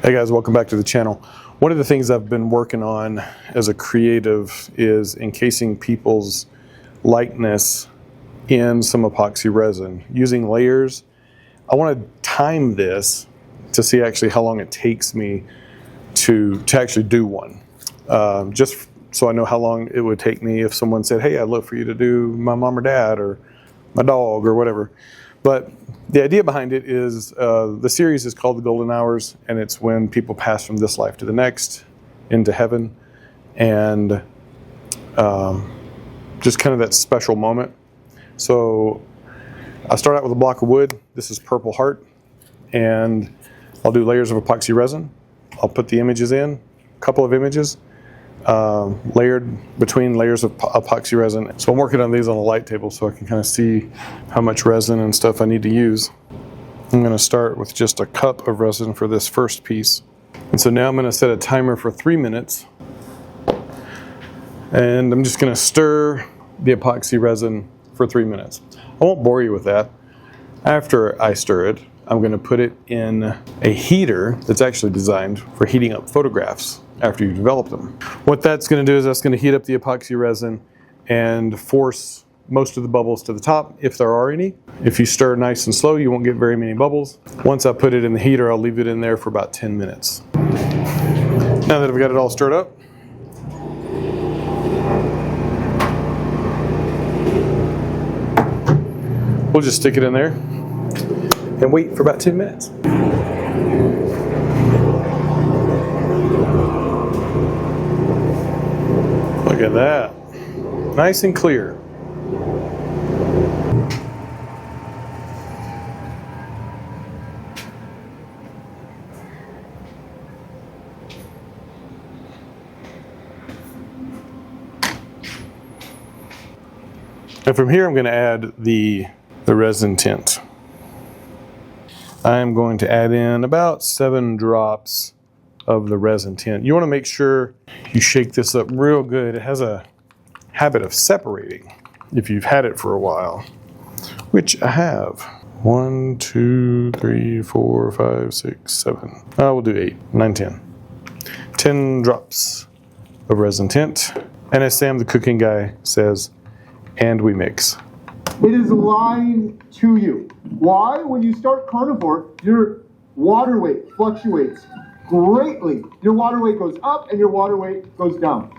Hey guys, welcome back to the channel. One of the things I've been working on as a creative is encasing people's likeness in some epoxy resin using layers. I want to time this to see actually how long it takes me to actually do one. Just so I know how long it would take me if someone said, hey, I'd love for you to do my mom or dad or my dog or whatever. But the idea behind it is the series is called The Golden Hours, and it's when people pass from this life to the next into heaven, and just kind of that special moment. So I start out with a block of wood. This is Purple Heart, and I'll do layers of epoxy resin. I'll put the images in, a couple of images, layered between layers of epoxy resin. So I'm working on these on a light table so I can kind of see how much resin and stuff I need to use. I'm going to start with just a cup of resin for this first piece. And so now I'm going to set a timer for 3 minutes. And I'm just going to stir the epoxy resin for 3 minutes. I won't bore you with that. After I stir it, I'm going to put it in a heater that's actually designed for heating up photographs after you develop them. What that's going to do is that's going to heat up the epoxy resin and force most of the bubbles to the top, if there are any. If you stir nice and slow, you won't get very many bubbles. Once I put it in the heater, I'll leave it in there for about 10 minutes. Now that I've got it all stirred up, we'll just stick it in there and wait for about 10 minutes. Look at that. Nice and clear. And from here I'm going to add the resin tint. I'm going to add in about 7 drops of the resin tint. You want to make sure you shake this up real good. It has a habit of separating if you've had it for a while, which I have. 1, 2, 3, 4, 5, 6, 7. We'll do 8, 9, 10. 10 drops of resin tint. And as Sam the cooking guy says, and we mix. It is lying to you. Why? When you start carnivore, your water weight fluctuates greatly. Your water weight goes up and your water weight goes down.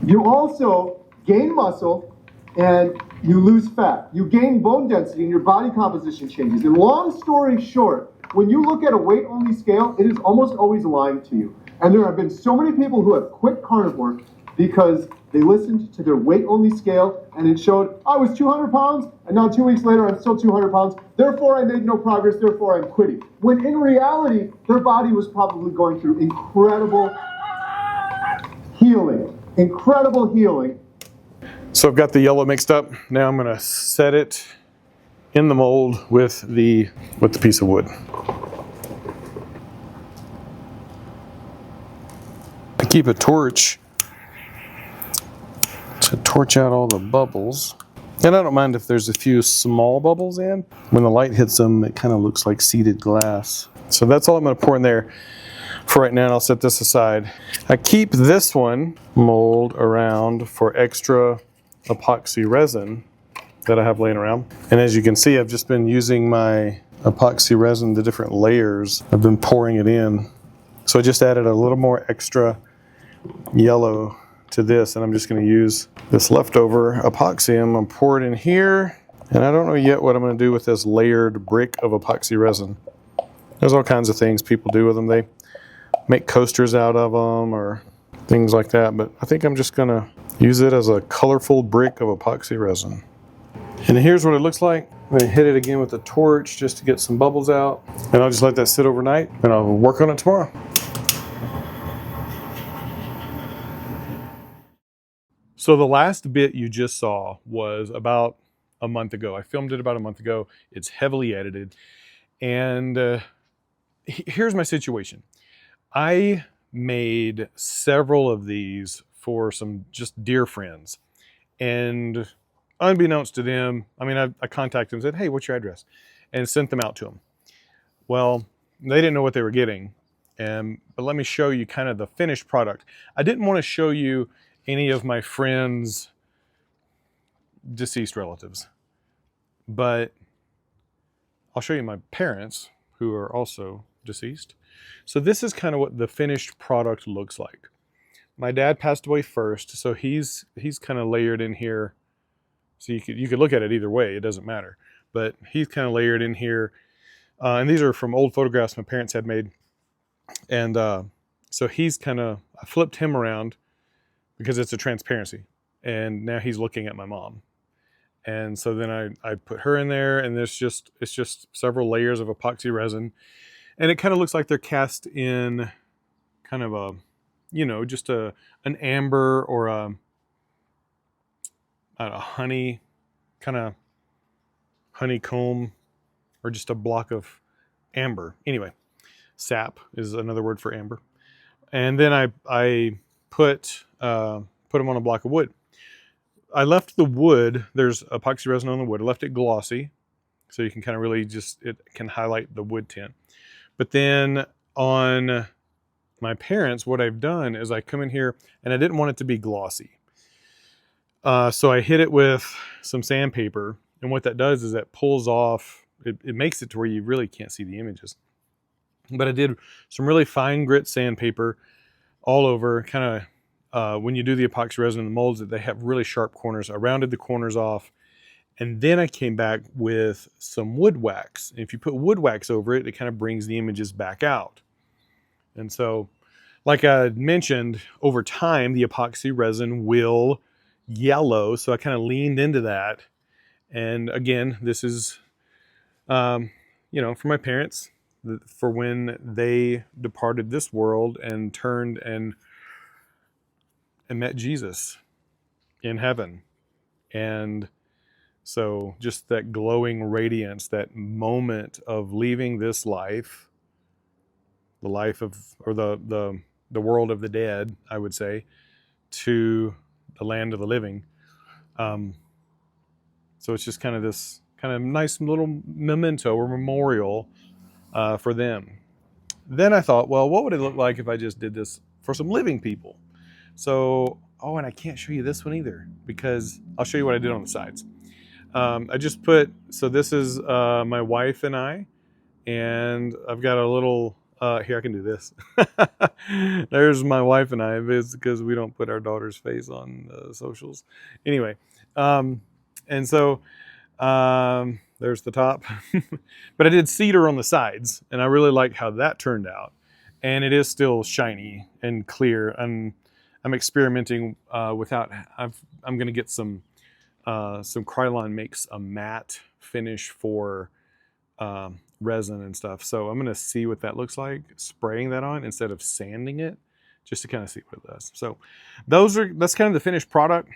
You also gain muscle and you lose fat. You gain bone density and your body composition changes. And long story short, when you look at a weight-only scale, it is almost always lying to you. And there have been so many people who have quit carnivore because they listened to their weight-only scale and it showed, I was 200 pounds and now 2 weeks later I'm still 200 pounds. Therefore I made no progress, therefore I'm quitting. When in reality, their body was probably going through incredible healing. Incredible healing. So I've got the yellow mixed up. Now I'm going to set it in the mold with the piece of wood. I keep a torch to torch out all the bubbles. And I don't mind if there's a few small bubbles in. When the light hits them, it kind of looks like seeded glass. So that's all I'm going to pour in there for right now, and I'll set this aside. I keep this one mold around for extra epoxy resin that I have laying around. And as you can see, I've just been using my epoxy resin, the different layers. I've been pouring it in. So I just added a little more extra yellow to this, and I'm just going to use this leftover epoxy. I'm going to pour it in here, and I don't know yet what I'm going to do with this layered brick of epoxy resin. There's all kinds of things people do with them. They make coasters out of them or things like that, but I think I'm just going to use it as a colorful brick of epoxy resin. And here's what it looks like. I'm going to hit it again with a torch just to get some bubbles out, and I'll just let that sit overnight, and I'll work on it tomorrow. So the last bit you just saw was about a month ago. I filmed it about a month ago. It's heavily edited. And here's my situation. I made several of these for some just dear friends. And unbeknownst to them, I contacted them and said, hey, what's your address? And sent them out to them. Well, they didn't know what they were getting. But let me show you kind of the finished product. I didn't want to show you any of my friends' deceased relatives, but I'll show you my parents, who are also deceased. So this is kind of what the finished product looks like. My dad passed away first, so he's kind of layered in here. So you could look at it either way, it doesn't matter. But he's kind of layered in here. And these are from old photographs my parents had made. And so he's kind of, I flipped him around because it's a transparency. And now he's looking at my mom. And so then I put her in there, and it's just several layers of epoxy resin. And it kind of looks like they're cast in kind of a, just an amber or a honey, kind of honeycomb, or just a block of amber. Anyway, sap is another word for amber. And then I put them on a block of wood. I left the wood, there's epoxy resin on the wood. I left it glossy, so you can kind of really it can highlight the wood tint. But then on my parents, what I've done is I come in here, and I didn't want it to be glossy. So I hit it with some sandpaper, and what that does is that pulls off, it makes it to where you really can't see the images. But I did some really fine grit sandpaper all over, kind of, when you do the epoxy resin in the molds, they have really sharp corners. I rounded the corners off, and then I came back with some wood wax. And if you put wood wax over it, it kind of brings the images back out. And so, like I mentioned, over time, the epoxy resin will yellow. So I kind of leaned into that. And again, this is, for my parents, for when they departed this world and turned and met Jesus in heaven. And so just that glowing radiance, that moment of leaving this life, the life of, or the world of the dead, I would say, to the land of the living. So it's just kind of this kind of nice little memento or memorial for them. Then I thought, well, what would it look like if I just did this for some living people? So, and I can't show you this one either, because I'll show you what I did on the sides. I just put, so this is my wife and I, and I've got a little, here, I can do this. There's my wife and I. It's because we don't put our daughter's face on socials. Anyway, and so there's the top. But I did cedar on the sides, and I really like how that turned out. And it is still shiny and clear. And I'm experimenting without, I'm going to get some Krylon makes a matte finish for resin and stuff. So I'm going to see what that looks like, spraying that on instead of sanding it, just to kind of see what it does. So that's kind of the finished product.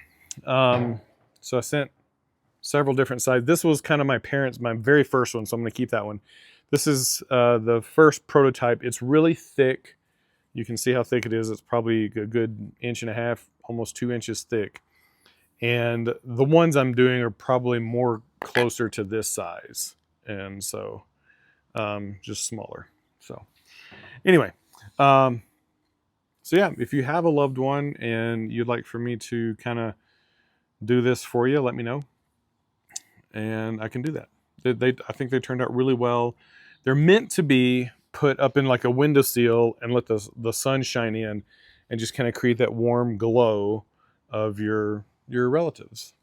So I sent several different sides. This was kind of my very first one, so I'm going to keep that one. This is the first prototype. It's really thick. You can see how thick it is. It's probably a good 1.5 inches, almost 2 inches thick. And the ones I'm doing are probably more closer to this size. And so just smaller. So anyway, so yeah, if you have a loved one and you'd like for me to kind of do this for you, let me know. And I can do that. I think they turned out really well. They're meant to be put up in like a windowsill and let the sun shine in and just kind of create that warm glow of your relatives.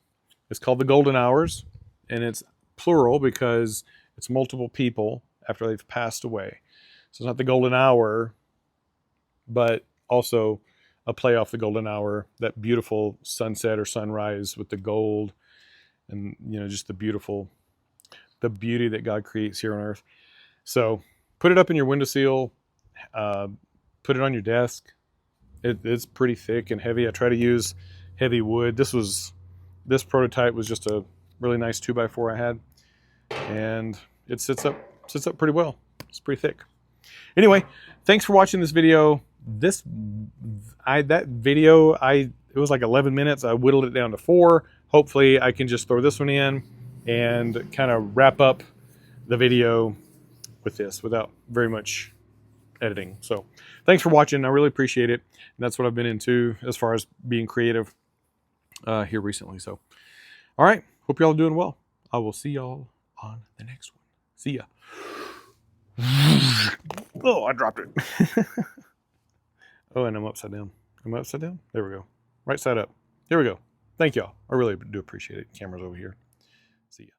It's called the golden hours, and it's plural because it's multiple people after they've passed away. So it's not the golden hour, but also a play off the golden hour, that beautiful sunset or sunrise with the gold and, just the beauty that God creates here on earth. So put it up in your windowsill, put it on your desk. It's pretty thick and heavy. I try to use heavy wood. This prototype was just a really nice 2x4 I had, and it sits up pretty well. It's pretty thick. Anyway, thanks for watching this video. It was like 11 minutes. I whittled it down to 4. Hopefully I can just throw this one in and kind of wrap up the video with this without very much editing. So thanks for watching. I really appreciate it. And that's what I've been into as far as being creative here recently. So, all right. Hope y'all are doing well. I will see y'all on the next one. See ya. Oh, I dropped it. Oh, and I'm upside down. Am I upside down? There we go. Right side up. There we go. Thank y'all. I really do appreciate it. Camera's over here. See ya.